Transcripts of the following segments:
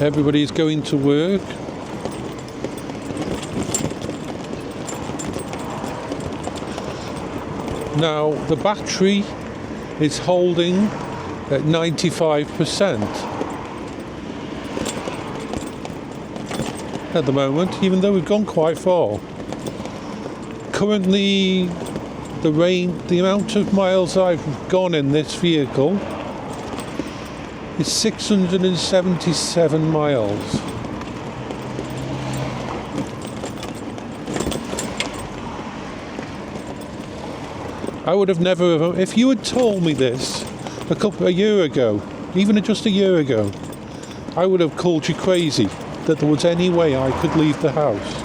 Everybody's going to work. Now the battery is holding at 95% at the moment, even though we've gone quite far. Currently, the amount of miles I've gone in this vehicle is 677 miles. I would have never, if you had told me this a year ago, even just a year ago, I would have called you crazy that there was any way I could leave the house.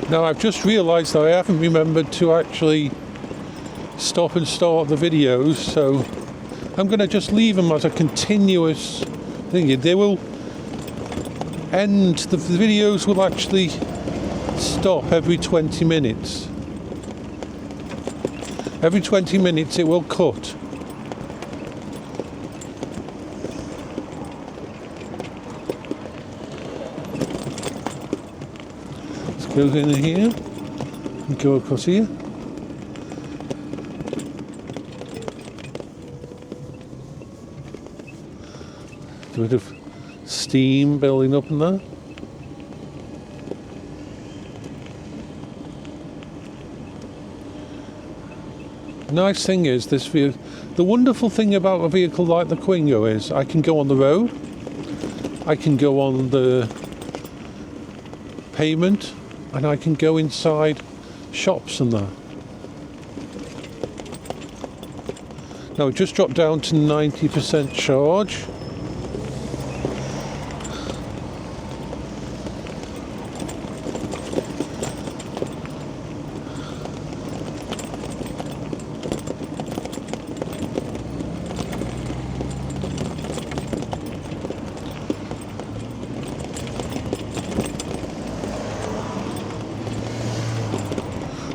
Now I've just realised that I haven't remembered to actually stop and start the videos, so I'm going to just leave them as a continuous thing. They will end, the videos will actually stop every 20 minutes. Every 20 minutes it will cut. Go in here and go across here. A bit of steam building up in there. Nice thing is this vehicle. The wonderful thing about a vehicle like the Quingo is I can go on the road, I can go on the pavement, and I can go inside shops and that. Now it just dropped down to 90% charge.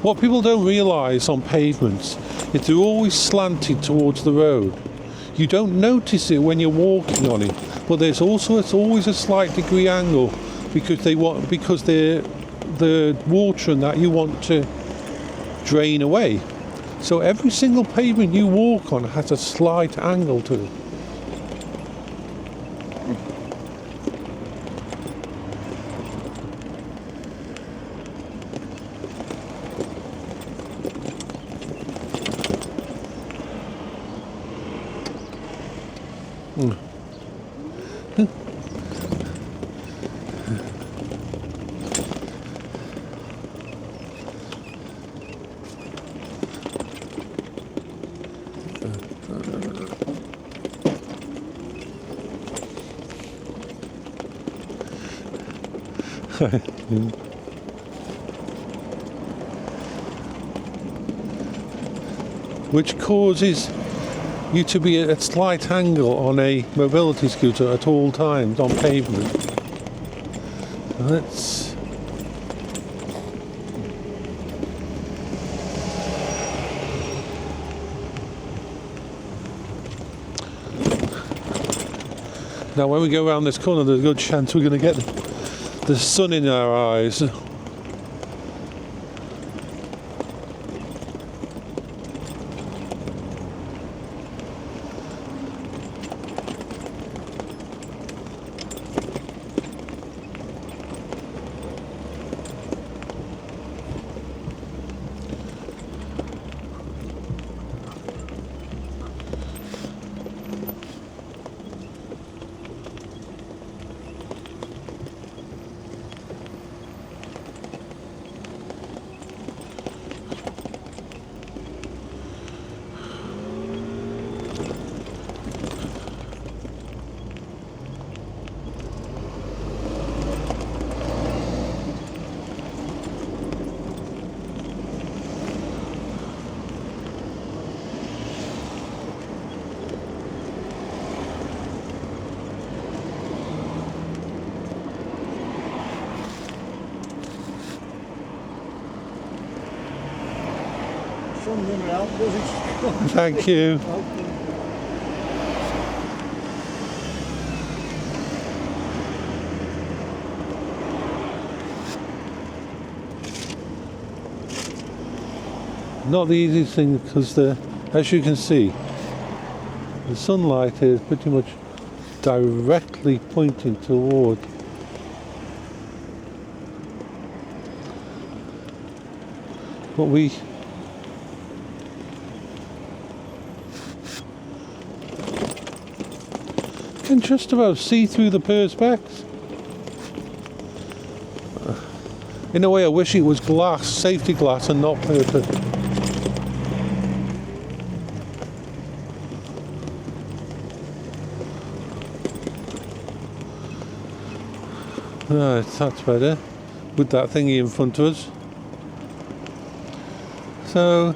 What people don't realise on pavements is they're always slanted towards the road. You don't notice it when you're walking on it, but it's always a slight degree angle because they're the water and that you want to drain away. So every single pavement you walk on has a slight angle to it. Which causes you to be at a slight angle on a mobility scooter at all times on pavement. Let's now when we go around this corner there's a good chance we're going to get the sun in our eyes. sun never out, does it? Thank you. Not the easiest thing because as you can see, the sunlight is pretty much directly pointing toward. But we can just about see through the perspex. In a way, I wish it was glass, safety glass, and not purple. Right, that's better. With that thingy in front of us. So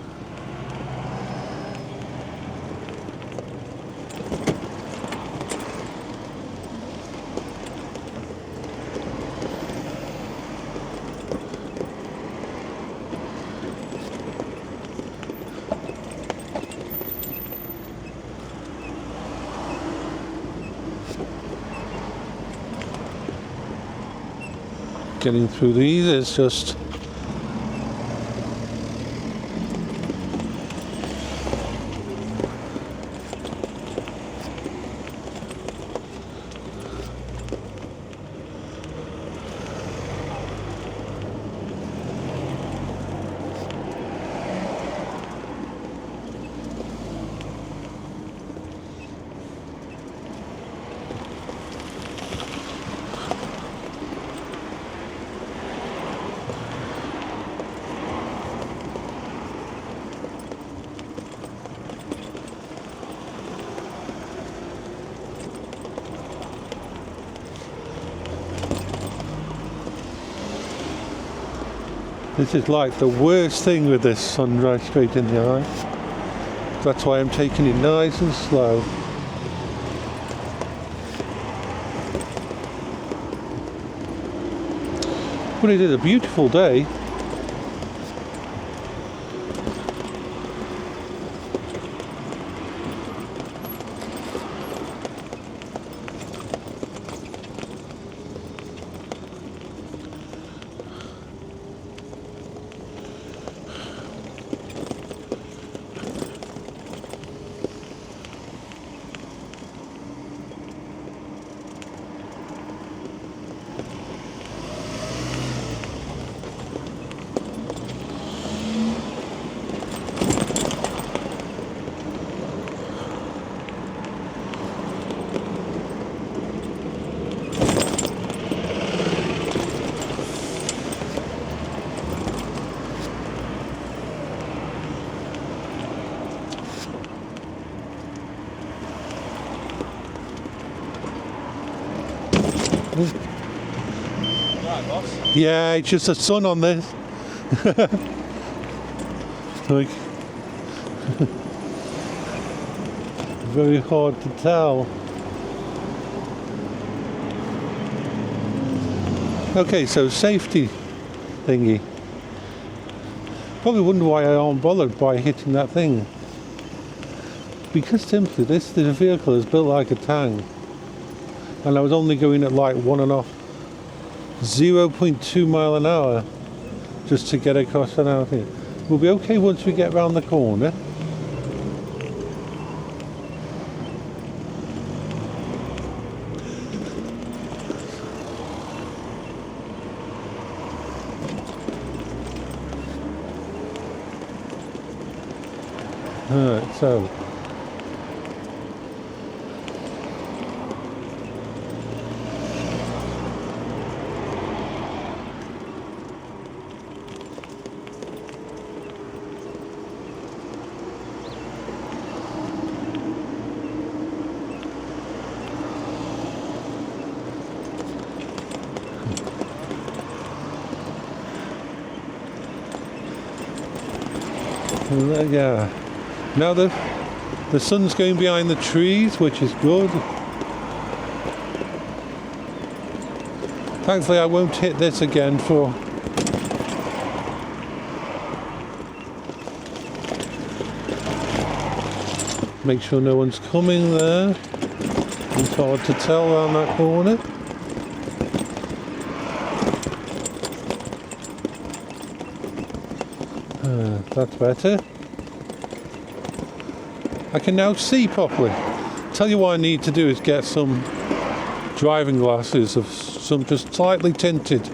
getting through these is just this is like the worst thing with this sunrise straight in the eye. That's why I'm taking it nice and slow. But it is a beautiful day. Right, boss. Yeah, it's just the sun on this. Like, very hard to tell. Okay, so safety thingy. Probably wonder why I aren't bothered by hitting that thing. Because simply this vehicle is built like a tank. And I was only going at like 0.2 mile an hour just to get across and out here. We'll be okay once we get round the corner. Alright, so there you go. Now the sun's going behind the trees, which is good. Thankfully I won't hit this again for Make sure no one's coming there. It's hard to tell around that corner. That's better. I can now see properly. Tell you what I need to do is get some driving glasses, of some just slightly tinted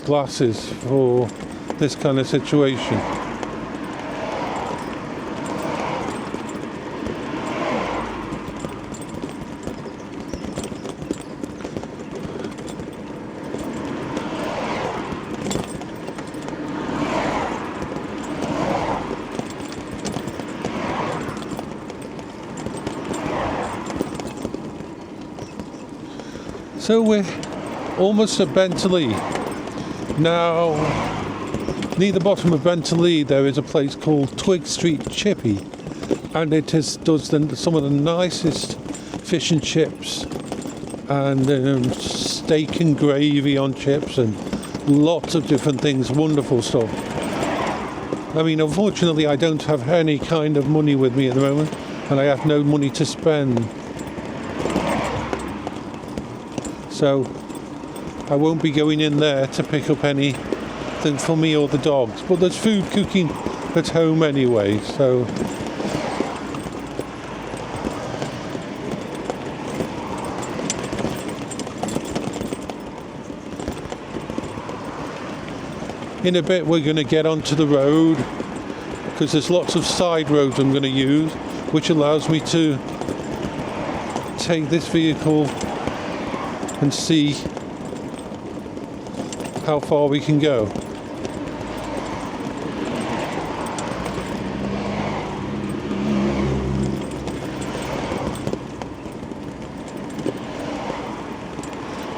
glasses for this kind of situation. So we're almost at Bentley. Now, near the bottom of Bentley there is a place called Twig Street Chippy, and it does some of the nicest fish and chips, and steak and gravy on chips, and lots of different things. Wonderful stuff. I mean, unfortunately I don't have any kind of money with me at the moment, and I have no money to spend. So I won't be going in there to pick up anything for me or the dogs. But there's food cooking at home anyway, so in a bit we're going to get onto the road, because there's lots of side roads I'm going to use, which allows me to take this vehicle and see how far we can go.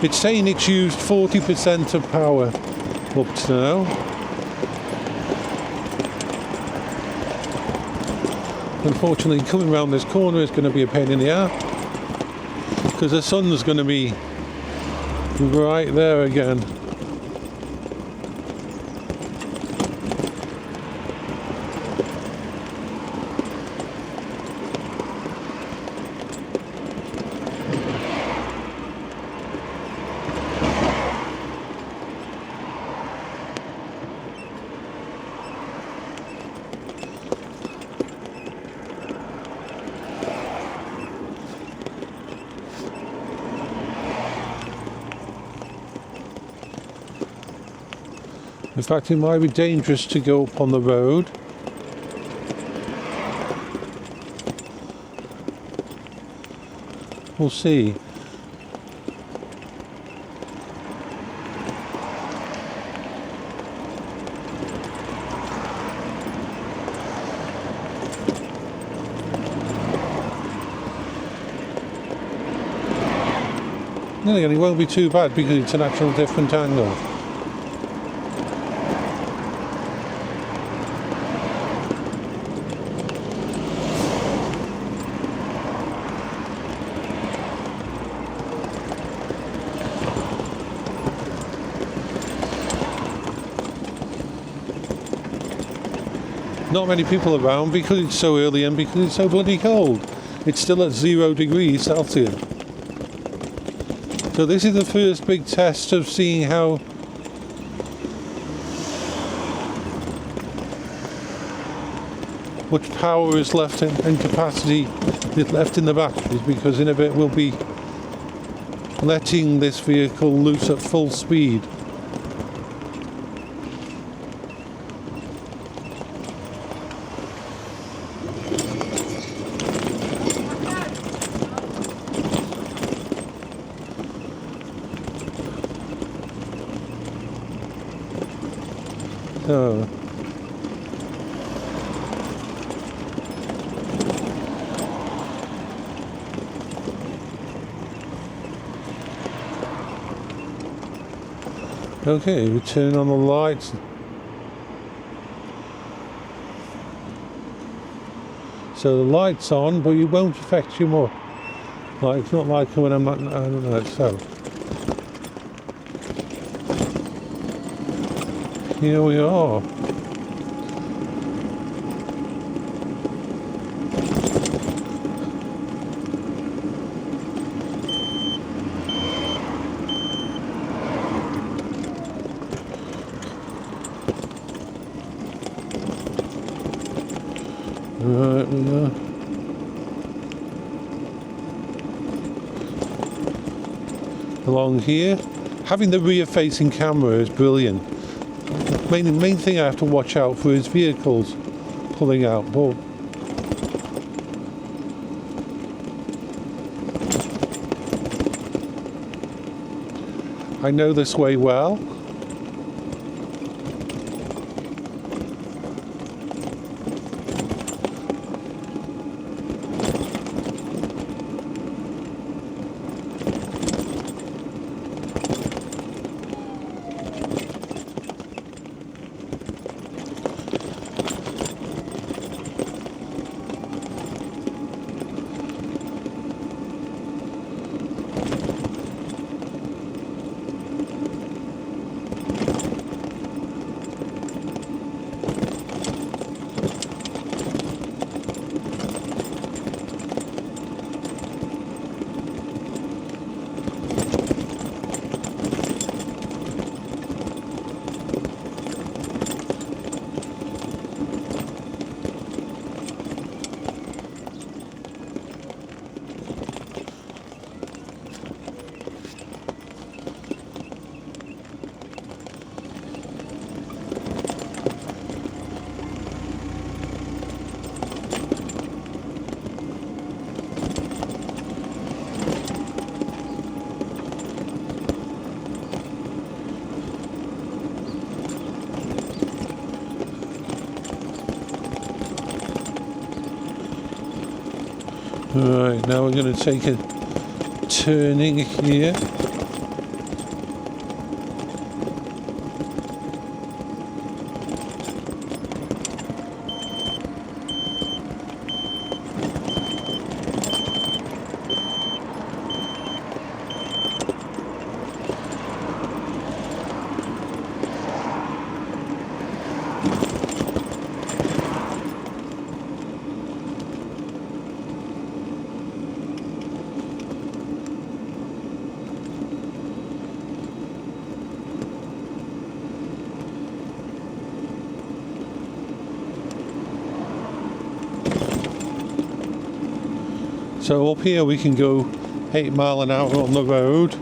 It's saying it's used 40% of power up to now. Unfortunately, coming around this corner is going to be a pain in the ass, because the sun's going to be right there again. In fact, it might be dangerous to go up on the road. We'll see. Then again, it won't be too bad because it's an actual different angle. Not many people around because it's so early and because it's so bloody cold. It's still at 0 degrees Celsius. So this is the first big test of seeing how much power is left and capacity is left in the batteries, because in a bit we'll be letting this vehicle loose at full speed. So okay, we turn on the lights. So the light's on, but it won't affect you more. Like, it's not like when I'm not, I don't know, so. Here we are. Right, we are. Along here, having the rear-facing camera is brilliant. Main thing I have to watch out for is vehicles pulling out. But I know this way well. Right, now we're going to take a turning here. So up here we can go 8 mile an hour on the road.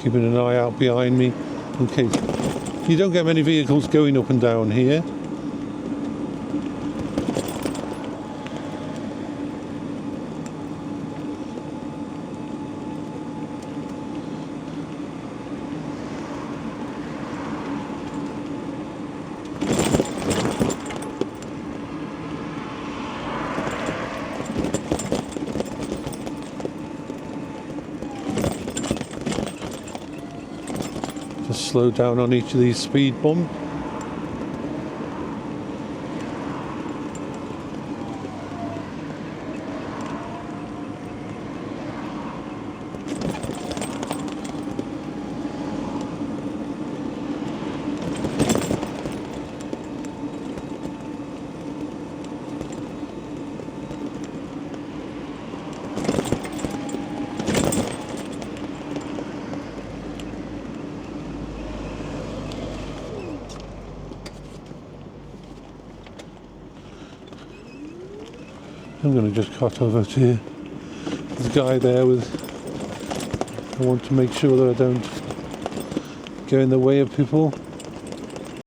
Keeping an eye out behind me in case. You don't get many vehicles going up and down here. Just slow down on each of these speed bumps. I'm going to just cut over to here. There's a guy there with. I want to make sure that I don't go in the way of people.